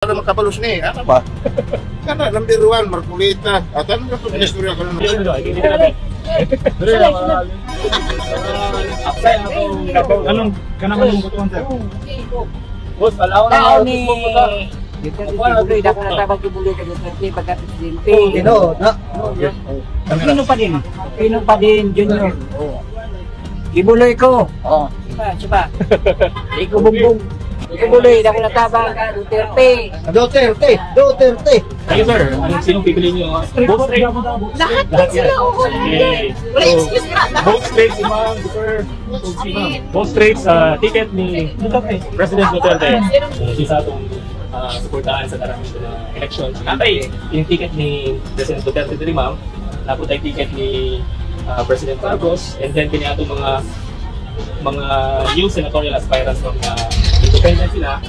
Ano makabalos ni? Ano ba? Kana number 1 Marculita. At ano ka pag istorya ko na? Anong kanaman yung butuan sir? Boss, alaw na ni Buloy, dako na tabag yung Buloy kasi pagka-presidente. Pino pa din? Pino pa din, Junior. Ibuloy ko. Siapa? Iko bumbong. Iko Buloy, dako na tabag Duterte. Duterte. Kayo sir, sinong pipili niyo? Both straight? Lahat sila Both straight si Ma'am, sir. Both straight sa ticket ni President Duterte. Isa itong suportahan sa naraming na election. Natay, yung ticket ni President Duterte din, ma'am. Naputay ticket ni President Marcos. And then, kanya itong mga new senatorial aspirants ng independent sila.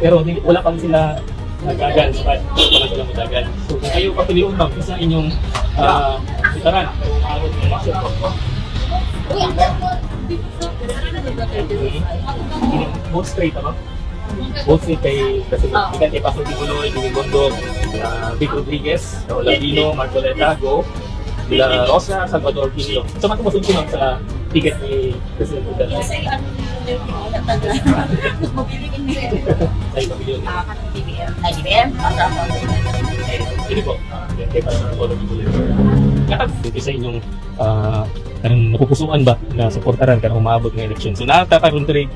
Pero wala pang sila nagagan. Wala pang sila magagan. So, kung kayo papiliun, ma'am, isa inyong sitaran. Kung ng election po. Both straight, ano? Both straight kay President kay Pastor Buloy, Jimmy Bondok, Vic Rodriguez, Lavino, Marcoleta, Go, De La Rosa, Salvador Quillo. So, matumusunod ko lang sa ticket ni President Duterte. Ay, pamilyon. Hindi po. Kay Pastor Buloy. Ito sa inyong napupusuan ba na suportaran karang umaabot ng eleksyon. So, nakakaroon rin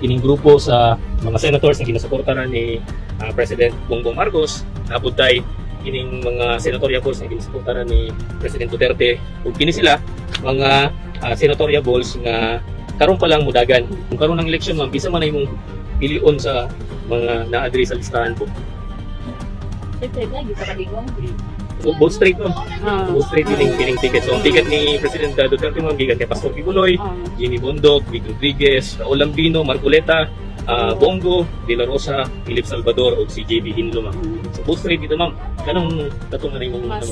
ining grupo sa mga senators na ginasuportaran ni President Bongbong Marcos. Naputay ining mga senatorial balls na ginasuportaran ni President Duterte. Kung kini sila, mga senatorial balls na karon pa lang mudagan. Kung karon ng eleksyon, ma'am, bisa man ay mong pilion sa mga na-address sa listahan po. Siyempre nga, yung kapaligong. So, both straight, ma'am. Both straight piling ticket. So, ang ticket ni President Duterte, ma'am, gikan kay Pastor Buloy, Jimmy Bondok, Vic Rodriguez, Raul Lambino, Marcoleta, Bongo, De La Rosa, Philip Salvador, o si JB Hinlo, ma'am. So, both straight dito, ma'am. Ganong katungan rin mong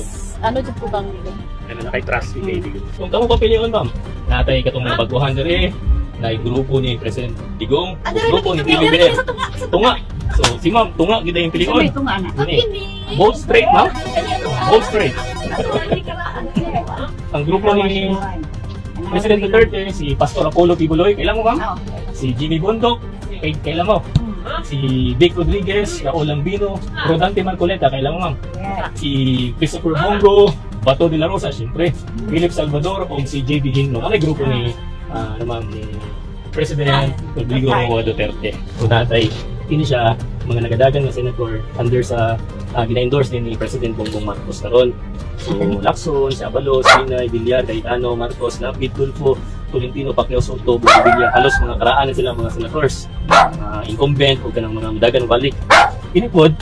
ano dyan po bang nila? Ano na kay trust ni Lady. Kung kamo papilion, ma'am, natay katong mga baguhan diri, na grupo ni President Digong, grupo ni PBBM. Tunga. So, si ma'am, tunga gid yung pilion. Tunga na. Both straight, ma'am. Both straight. Ang grupo ni President Duterte, si Pastor Apollo Tibuloy, kailan mo, ma'am? Si Jimmy Bondok, kailan mo? Si Vic Rodriguez, Raul Lambino, Rodante Marcoleta, kailan mo, ma'am? Si Christopher Bongo, Bato de la Rosa, siyempre, Philip Salvador, o si JB Hinlo. Ano yung grupo ni President Rodrigo Duterte? So, natay, ini siya mga nagadagan na senator under sa gina-endorse ni President Bongbong Marcos karon. So, Lacson, Sabalos, Sinay, Villar, Cayetano, Marcos, Lapid, Tulfo, Tolentino, Pacquiao, Soto, Bobilla, halos mga karaan na sila mga senators, incumbent o kanang mga mudagan balik. Ini pod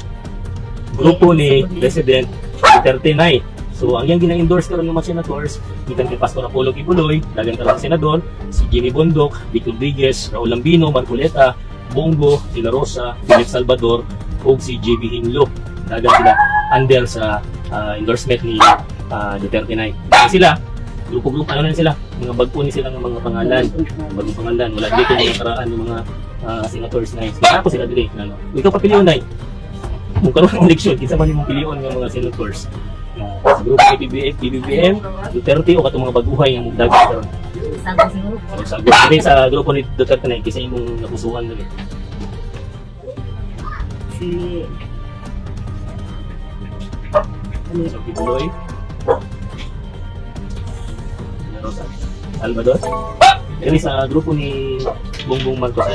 grupo ni President Duterte na. So, ang yang gina-endorse karon ng mga senators, gikan kay Pastor Apollo Tibuloy, dagan karon senador, si Jimmy Bondok, Vic Rodriguez, Raul Lambino, Marcoleta, Bongo, De La Rosa, Philip Salvador, o si JB Hinlo. Dagan sila under sa endorsement ni Duterte na. Sila, grupo-grupo, ano na sila? Mga bagpo ni sila ng mga pangalan. Bagong pangalan. Wala dito mga karaan ng mga senators na. Ako sila dili. Ikaw pa piliyon na. Kung karoon ng eleksyon, kinsa man yung piliyon ng mga senators. Sa grupo ni PBBM, Duterte o katong mga baguhay yung dagat karon. Sa grupo ni Duterte na, kasi yung napusuhan nila. Si Buloy, Salvador. Yan sa grupo ni Bongbong Marcos.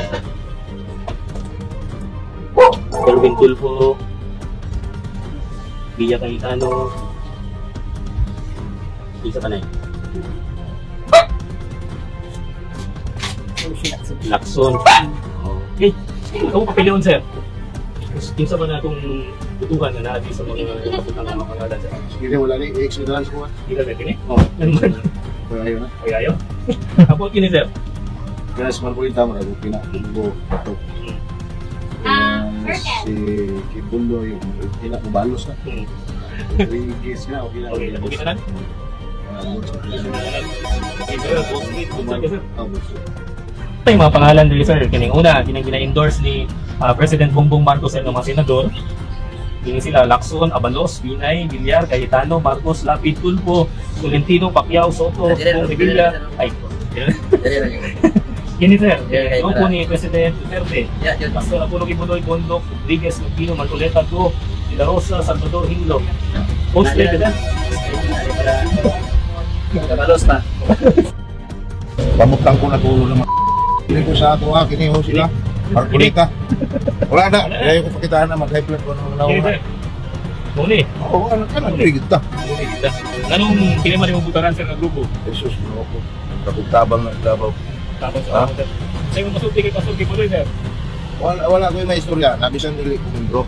Erwin Tulfo, Villa Cayetano, isa pa na yun. Lacson. Okay. Ikaw papiliyon, sir. Kinsa man na itong butuhan na natin sa mga pangalan, sir? Hindi, wala ni i-exodance ko. Hindi ka pwede, Oo. Ano man? Ayaw na. Ayaw? Apo, kini, sir? Kaya sa Marcolita, marami pinakulubo. Si Kibulo, yung pinakabalos na. Rodriguez na, okay na. Okay, nabukin na natin. Okay, sir. Both street. Both street, sir. Ito yung mga pangalan dito sir. Kining una, gina-endorse ni President Bongbong Marcos sa mga senador. Kini sila Lacson, Abalos, Binay, Villar, Cayetano, Marcos, Lapid, Tulfo, Tolentino, Pacquiao, Soto, Revilla. Ay, kini sir. Grupo ni President Duterte. Pastor Apollo Kibuloy, Bondok, Rodriguez, Lupino, Marcoleta, Go, De La Rosa, Salvador, Hinlo. Post-trade na. Kabalos pa. Pamutang ko na tulo ng mga hindi ko sa ato kini ho sila. Marcolita. Wala na. Kaya ko pakitaan na mag-high blood ko nung Kini nauna. sir. Muni. Oo, ano ka na, ligid ta. Anong kiniman yung butaran sir ng grupo? Jesus, mo ako. Kapagtabang na Davao. Tapos Ha? sa'yo masulti kay Pastor Kibuloy sir. Wala ko yung may istorya. Nabisan nili ko bro.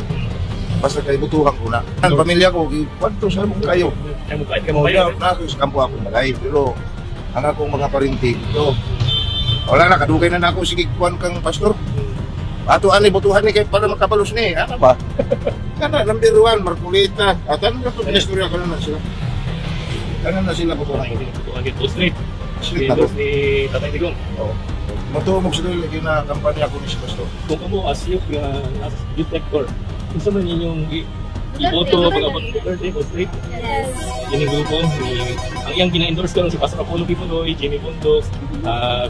Basta kay butuhan ko na. Ang pamilya ko, kwanto sa mong kayo. Ay mo kahit ka Kaya mabayan. na ako sa kampo ako malay. Pero ang akong mga parintig, ito. Wala na, kadugay na ako. Sige, kuhan kang pastor. Ato ani butuhan ni kay para makapalos ni. Ano ba? Kana number 1 Marcolita. At ano ka to istorya ka na sila. Kana na sila butuhan ko. Butuhan kay Post Street. Sila na to. Endorse ni Tatay Digong. Oo. Matuomog sila lagi na kampanya ko ni si pastor. Kung kamo as youth detector, kung saan man inyong iboto pag-abot ng Duterte, Post Street, yun yung grupo. Ang iyang gina-endorse ko si Pastor Apollo Kibuloy, Jimmy Bondok,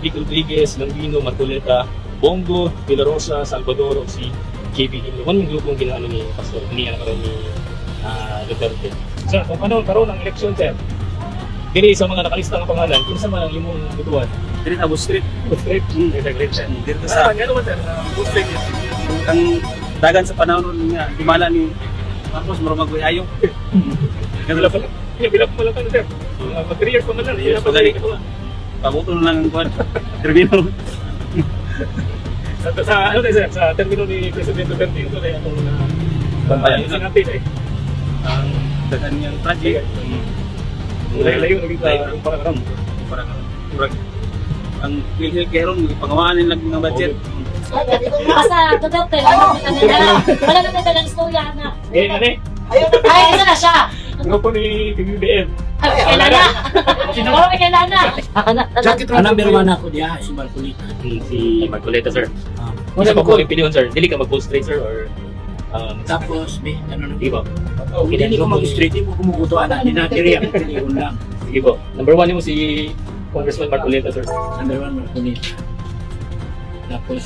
Vic Rodriguez, Lambino, Marcoleta, Bongo, De La Rosa, Salvador, o si JB Hinlo. Kung yung grupong ginaano ni Pastor, hindi yan karoon ni Duterte. Sir, kung ano karoon ang eleksyon, sir, dili sa mga nakalista ng pangalan, kinsa man ang imong butuan? Dili na Post Street. Post Street, great sir. Dito sa Ano man sir, Post Street yun? ang dagan sa panahon nga dumala ni Marcos mura mag-uyayo. Bila pa lang sir. 3 years pa man lang. Yes, Bila pa madali. lang. Pabutol lang ang kuwan. Terminal. Sa ano tayo sir, sa termino ni President Duterte, ito na yung Bantayan yung na. natin eh. Ang dagan niyang project. Layo naging parang Parang murag ang PhilHealth Keron pangawaanin lang ng budget. Basta, Duterte, wala na tayo ng istorya na. eh, ano eh, Ay, isa na siya. grupo ni PBBM. Kailan na? Wala may kailan na. Ang number 1 ako diya, si Marcolita. Si Marcoleta sir. Ah. Kung sa pag opinion sir, dili ka mag-post straight sir or Tapos, ano na, sige po. hindi ko mag-straight, hindi ko kumukutuan na, hindi natin react, hindi ko lang. Sige po. Number 1 mo si Congressman Marcoleta sir. Number 1, Marcolita. Tapos,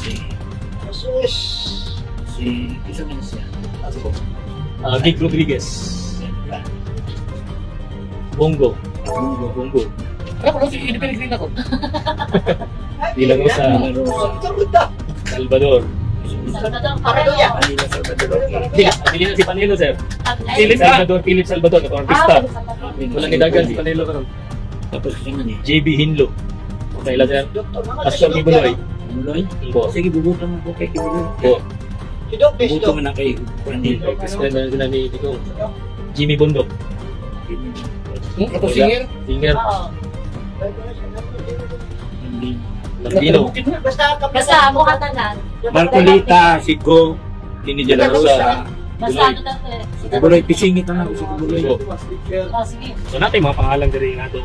isa man siya. Vic Rodriguez. Bongo. Bongo. Ako si independent ako. Bilang mo sa Salvador. Manila, Salvador. Dili na si Panelo sir. Philip Salvador, Philip Salvador, ito artista. Wala ni Dagan si Panelo karon. Tapos, isa man eh. JB Hinlo. Kailan sir? Pastor Kibuloy. Muloy? Po. Sige, bubuto mo po kay Kibuloy. Po. Bubuto mo na kay Juanil. President na sila ni Digong. Jimmy Bondok. Ako singer. Singer. Hindi. Lambino. Basta, buhatan na. Marcolita, si Go, Tini De La Rosa. Basta, Duterte. Si Kibuloy, pisingit na lang si Kibuloy. Po. Sige. So natin mga pangalan din nato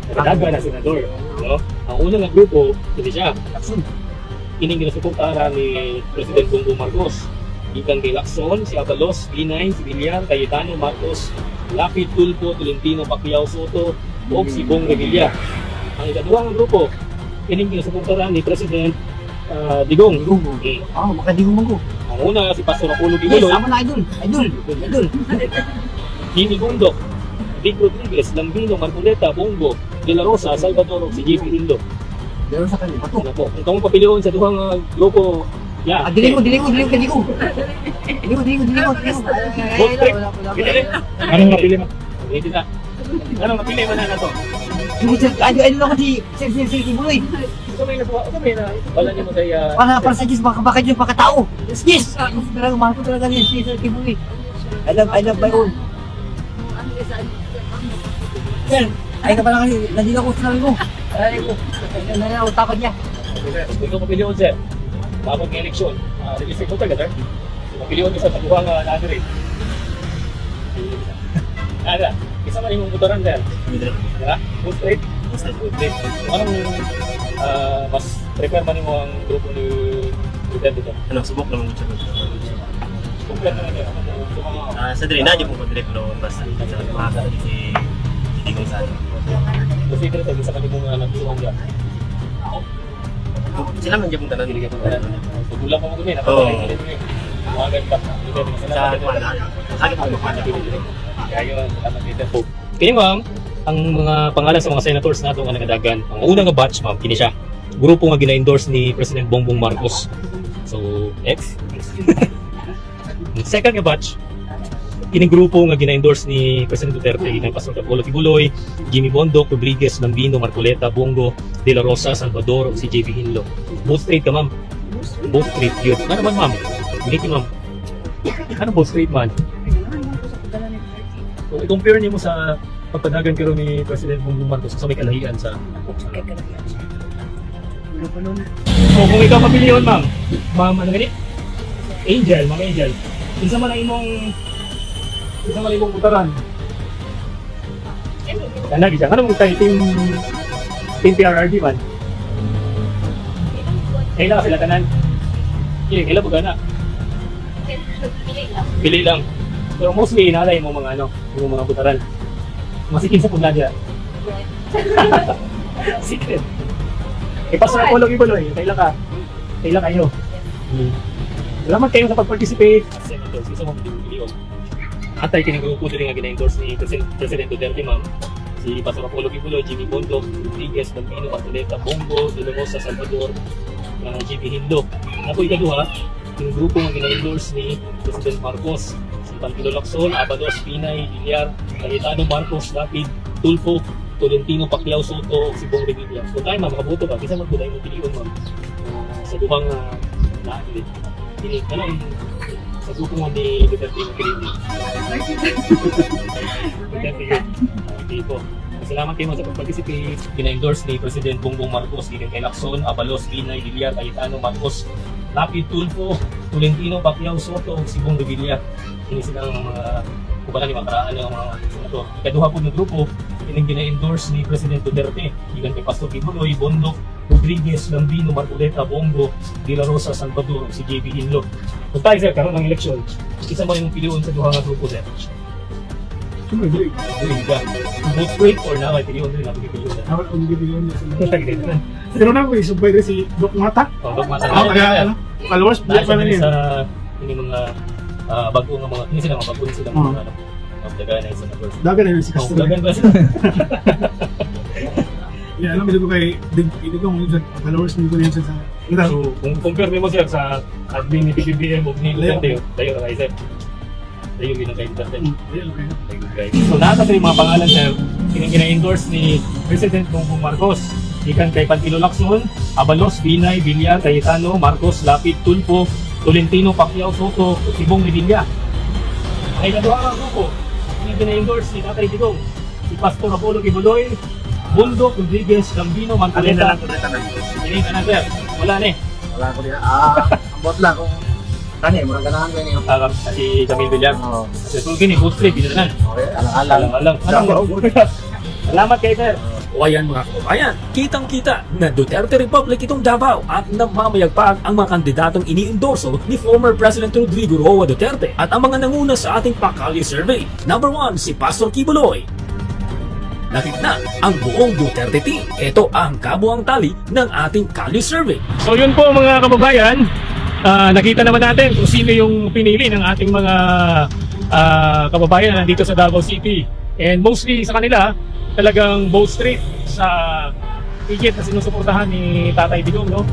nakadaga na senador, no? Ang unang nga grupo, hindi siya. Kining ginasuportahan ni President Bongbong Marcos. Ikan kay Lacson, si Abalos, Binay, si Villar, Cayetano, Marcos, Lapid, Tulfo, Tolentino, Pacquiao, Soto, o si Bong Revilla. Ang ikaduhang grupo, kining ginasuportahan ni President Digong. Makadigong mo ko. Ang una si Pastor Apollo Yes, Kibuloy, sama na idol. Idol. Jimmy Bondok, Vic Rodriguez, Lambino, Marcoleta, Bongo, De La Rosa, Salvador, o si JP Hinlo. Meron sa kanila. Pato. Ano po? Kung kamong papilion sa duhang grupo, yeah. Dili ko. Dili ko. Anong napili mo? Hindi na. Anong napili mo na to? Idol ako si Kibuloy. Ito may nasuha. Ito may na. Wala niyo mo kaya... Para sa Diyos, baka yung pagkatao. Yes! Talaga, mahal ko talaga ni Kibuloy. I love my own. Sir, ay ka pala kasi, nandito ako sa namin ko. Nandito ako takot niya. Ito papilion, sir. Tapos ng eleksyon. Register ko talaga, sir. Papilion ko sa pagbuhang natin rin. Ada, isa man yung motoran, sir. Diba? Full straight. Anong mas Prepare man mo ang grupo ni Duterte dito. Ano, subok naman siya. Kompleto na niya. Sa dili na, di mo ko direct no, basta makakita si Didi Gonzalo. Kasi ito tayo sa kanila mga nagsuong niya. Sila man dyan mong tanan. Hindi ka pagkalan. So, gulang pa mo kunin. Oo. Mga ganda. Sa Kuala. Lagi mo Kuala. Kaya yun, salamat dito. Kini ma'am, ang mga pangalan sa mga senators nato nga nagadagan. Ang unang nga batch, ma'am, kini siya. Grupo nga gina-endorse ni President Bongbong Marcos. So, X. Ang second nga batch, kini grupo nga gina-endorse ni President Duterte, kini Pastor Apollo Kibuloy, Jimmy Bondoc, Rodriguez, Lambino, Marcoleta, Bongo, De La Rosa, Salvador, si JB Hinlo. Both straight ka, ma'am. Both straight yun. Ano naman, ma'am? Biniti, ma'am. Ano both straight, man? So, i-compare niyo mo sa pagpadagan karon ni President Bongbong Marcos sa may kalahian sa... So, kung ikaw mapiliyon, ma'am, ano ganit? Angel, ma'am Angel. Isa man ang imong putaran. Lagi siya. Ano mong tayo? Team PRRD man? Kailan ka sila tanan? Kailan ba gana? Pili lang. Pero mostly, inalay mo mga yung mga putaran. Masikin sa punla dyan. Secret. Pastor Apollo Kibuloy, kailan ka? Kailan kayo? Salamat kayo sa pag-participate. Senator, isa mo piliyon. Atay kinigrupo din nga gina-endorse ni President Duterte, ma'am. Si Pastor Apollo Kibuloy, Jimmy Bondoc, Rodriguez, Lambino, Marcoleta, Bongo, De La Rosa, Salvador, JB Hinlo. Ako ikaduha, kinigrupo nga gina-endorse ni President Marcos. Si Pantilo Lacson, Abalos, Pinay, Villar, Cayetano Marcos, Lapid, Tulfo, Tolentino, Pacquiao, Soto, si Bong Revilla. So tayo, ma'am, makaboto ka. Kisa magbuday mo piliyon, ma'am. Sa duhang naalit. Sa grupo nga ni Duterte yung pinili. Duterte yun. Okay po. Salamat kayo sa pag-participate. Gina-endorse ni President Bongbong Marcos, Gina kay Lacson, Abalos, Binay, Villar, Cayetano, Marcos, Lapid, Tulfo, Tolentino, Pacquiao, Soto, si Bong Revilla. Ini silang mga kubalan ni makaraan ng mga senator. Ikaduha po ng grupo, yung gina-endorse ni President Duterte, Gina kay Pastor Kibuloy, Bondoc, Rodriguez, Lambino, Marcoleta, Bongo, De La Rosa, Salvador, si JB Hinlo. Kung tayo sir, karoon ng eleksyon, isa mo yung piliyon sa duha nga grupo sir. Dili ka. Both straight or na kay piliyon din ako piliyon. Ako ang piliyon niya. Pero na ko isubay rin si Doc Mata. Doc Mata. Kaya followers pa rin sa ini mga bago nga mga ini sila mga bago sila mga dagan na senators. Dagan na si Castro. Dagan ba sila? Yeah, alam mo kay dito kung followers mo ko yan sa so, kung compare mo sir sa admin ni PBBM o ni Duterte, tayo na kayo sir. Tayo yun ang kayo Duterte. So lahat ng mga pangalan sir, kina-endorse ni President Bongbong Marcos. Ikan kay Pantilo Lacson, Abalos, Binay, Villar, Cayetano, Marcos, Lapid, Tulfo, Tolentino, Pacquiao, Soto, si Bong Revilla. Ay kaduha ang grupo, kina-endorse ni Tatay Digong, si Pastor Apollo Kibuloy, Bondoc, Rodriguez, Lambino, Marcoleta. Hindi ka na sir. Wala na eh. Wala ko din. Ang bot lang kung kani, murang ganahan ko niyo. Si Camille Villar. Kasi tulgin eh, both straight, binanan. Okay, alang-alang. Salamat kayo sir. O ayan mga kababayan, kitang-kita na Duterte Republic itong Davao at nagmamayagpag ang mga kandidatong ini-endorso ni former President Rodrigo Roa Duterte at ang mga nanguna sa ating Pacalio Survey. Number 1, si Pastor Kibuloy. Nakita ang buong Duterte team. Ito ang kabuang tali ng ating Calio Survey. So yun po mga kababayan, nakita naman natin kung sino yung pinili ng ating mga kababayan na nandito sa Davao City. And mostly sa kanila, talagang both straight sa ticket na sinusuportahan ni Tatay Digong, no?